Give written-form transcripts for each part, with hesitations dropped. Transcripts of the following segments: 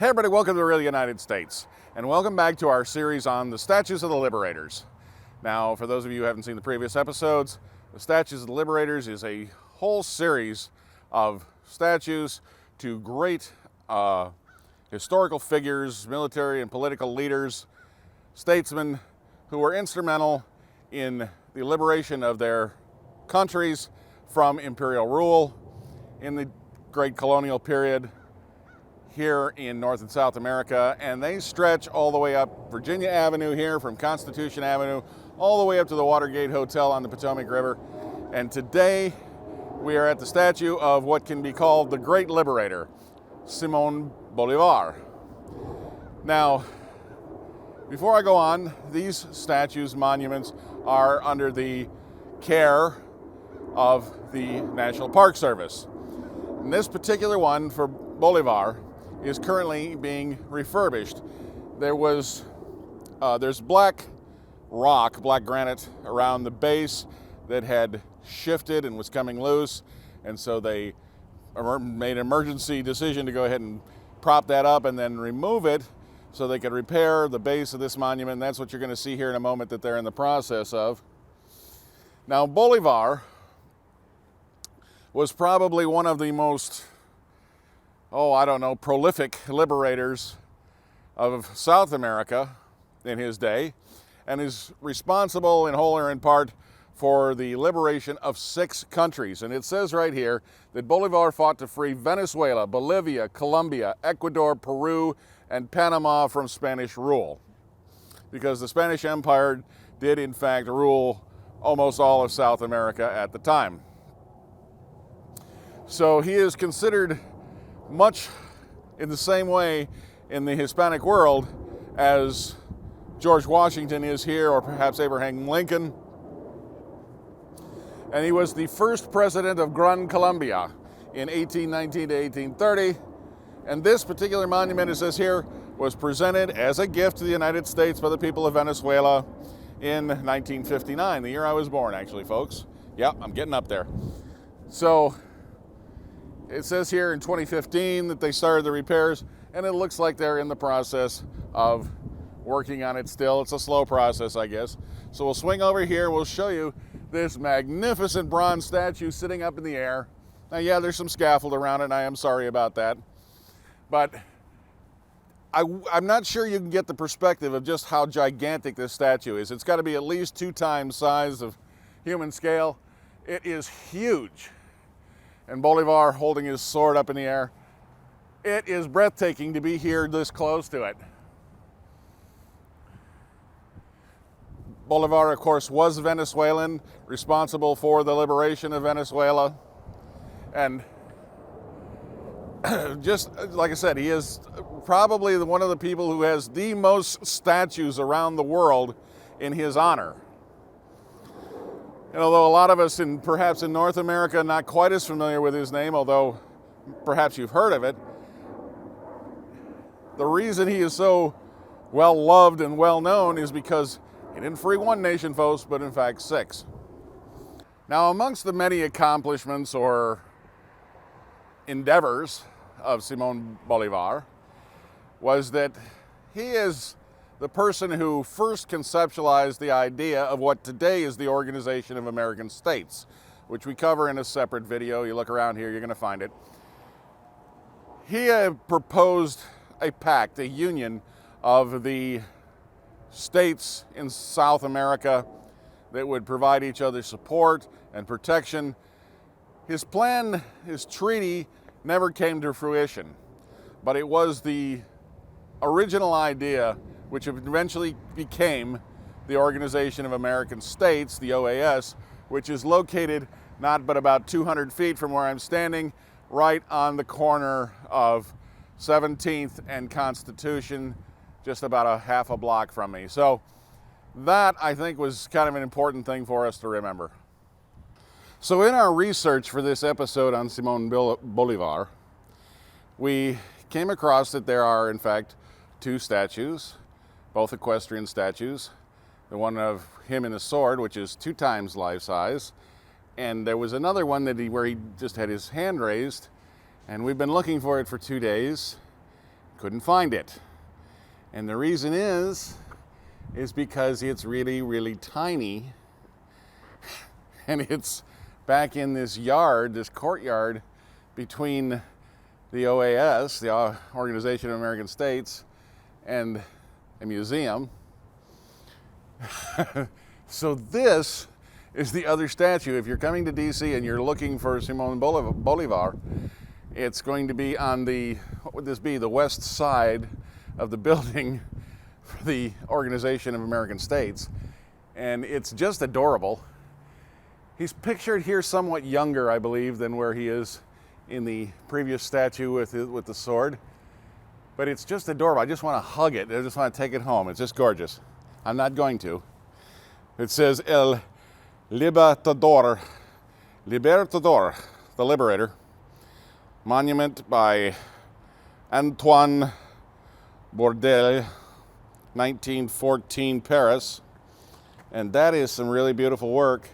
Hey everybody, welcome to the Real United States, and welcome back to our series on the statues of the Liberators. Now, for those of you who haven't seen the previous episodes, the statues of the Liberators is a whole series of statues to great historical figures, military and political leaders, statesmen who were instrumental in the liberation of their countries from imperial rule in the great colonial period here in North and South America, and they stretch all the way up Virginia Avenue here from Constitution Avenue all the way up to the Watergate Hotel on the Potomac River. And today we are at the statue of what can be called the Great Liberator, Simón Bolívar. Now, before I go on, these statues, monuments, are under the care of the National Park Service. And this particular one for Bolívar is currently being refurbished. There's black rock, black granite around the base that had shifted and was coming loose, and so they made an emergency decision to go ahead and prop that up and then remove it so they could repair the base of this monument. And that's what you're going to see here in a moment that they're in the process of. Now, Bolívar was probably one of the most prolific liberators of South America in his day, and is responsible in whole or in part for the liberation of 6 countries. And it says right here that Bolívar fought to free Venezuela, Bolivia, Colombia, Ecuador, Peru, and Panama from Spanish rule, because the Spanish Empire did in fact rule almost all of South America at the time. So he is considered much in the same way in the Hispanic world as George Washington is here, or perhaps Abraham Lincoln. And he was the first president of Gran Colombia in 1819 to 1830. And this particular monument, it says here, was presented as a gift to the United States by the people of Venezuela in 1959, the year I was born, actually, folks. Yeah, I'm getting up there. So it says here in 2015 that they started the repairs, and it looks like they're in the process of working on it still. It's a slow process, I guess. So we'll swing over here and we'll show you this magnificent bronze statue sitting up in the air. Now, yeah, there's some scaffold around it, and I am sorry about that. But I'm not sure you can get the perspective of just how gigantic this statue is. It's got to be at least 2 times size of human scale. It is huge. And Bolívar holding his sword up in the air. It is breathtaking to be here this close to it. Bolívar, of course, was Venezuelan, responsible for the liberation of Venezuela. And just like I said, he is probably one of the people who has the most statues around the world in his honor. And although a lot of us, perhaps in North America, not quite as familiar with his name, although perhaps you've heard of it, the reason he is so well loved and well known is because he didn't free 1 nation, folks, but in fact 6. Now, amongst the many accomplishments or endeavors of Simón Bolívar was that he is the person who first conceptualized the idea of what today is the Organization of American States, which we cover in a separate video. You look around here, you're going to find it. He proposed a pact, a union of the states in South America that would provide each other support and protection. His plan, his treaty, never came to fruition, but it was the original idea which eventually became the Organization of American States, the OAS, which is located not but about 200 feet from where I'm standing, right on the corner of 17th and Constitution, just about a half a block from me. So that, I think, was kind of an important thing for us to remember. So in our research for this episode on Simón Bolívar, we came across that there are, in fact, 2 statues, both equestrian statues. The one of him in a sword, which is 2 times life size, and there was another one where he just had his hand raised, and we've been looking for it for 2 days. Couldn't find it. And the reason is because it's really, really tiny. And it's back in this yard, this courtyard between the OAS, the Organization of American States, and a museum. So this is the other statue. If you're coming to DC and you're looking for Simón Bolívar, it's going to be on the, what would this be, the west side of the building for the Organization of American States. And it's just adorable. He's pictured here somewhat younger, I believe, than where he is in the previous statue with the sword. But it's just adorable. I just want to hug it. I just want to take it home. It's just gorgeous. I'm not going to. It says El Libertador, the Liberator. Monument by Antoine Bourdelle, 1914 Paris. And that is some really beautiful work.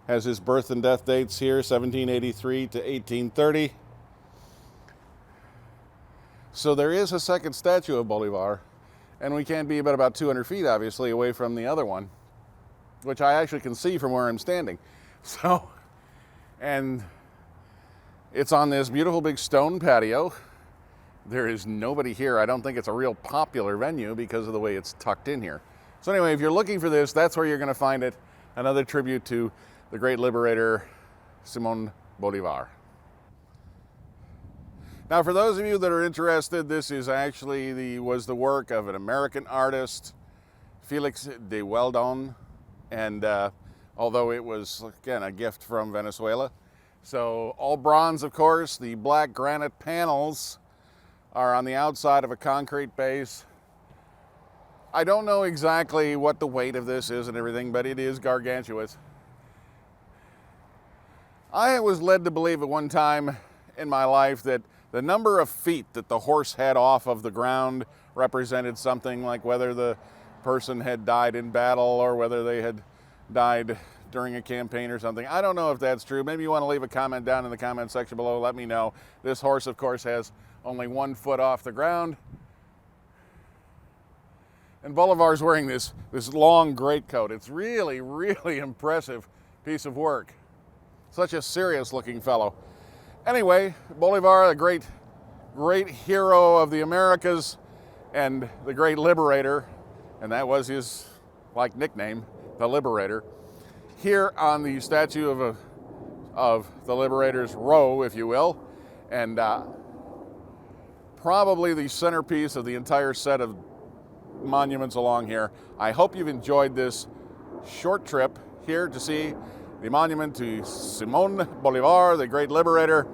Has his birth and death dates here, 1783 to 1830. So there is a second statue of Bolivar, and we can be about 200 feet, obviously, away from the other one, which I actually can see from where I'm standing. So, and it's on this beautiful big stone patio. There is nobody here. I don't think it's a real popular venue because of the way it's tucked in here. So anyway, if you're looking for this, that's where you're going to find it. Another tribute to the great liberator, Simón Bolívar. Now, for those of you that are interested, this is actually was the work of an American artist, Felix de Weldon, and although it was, again, a gift from Venezuela. So all bronze, of course. The black granite panels are on the outside of a concrete base. I don't know exactly what the weight of this is and everything, but it is gargantuous. I was led to believe at one time in my life that the number of feet that the horse had off of the ground represented something, like whether the person had died in battle or whether they had died during a campaign or something. I don't know if that's true. Maybe you want to leave a comment down in the comment section below. Let me know. This horse, of course, has only 1 foot off the ground. And Bolivar's wearing this long greatcoat. It's really, really impressive piece of work. Such a serious looking fellow. Anyway, Bolivar, a great hero of the Americas and the great liberator, and that was his nickname, the Liberator. Here on the statue of the Liberator's row, if you will, and probably the centerpiece of the entire set of monuments along here. I hope you've enjoyed this short trip here to see the monument to Simón Bolívar, the great liberator.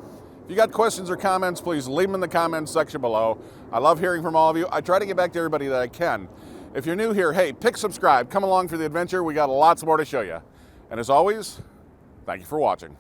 If you got questions or comments, please leave them in the comments section below. I love hearing from all of you. I try to get back to everybody that I can. If you're new here, hey, pick subscribe. Come along for the adventure. We got lots more to show you. And as always, thank you for watching.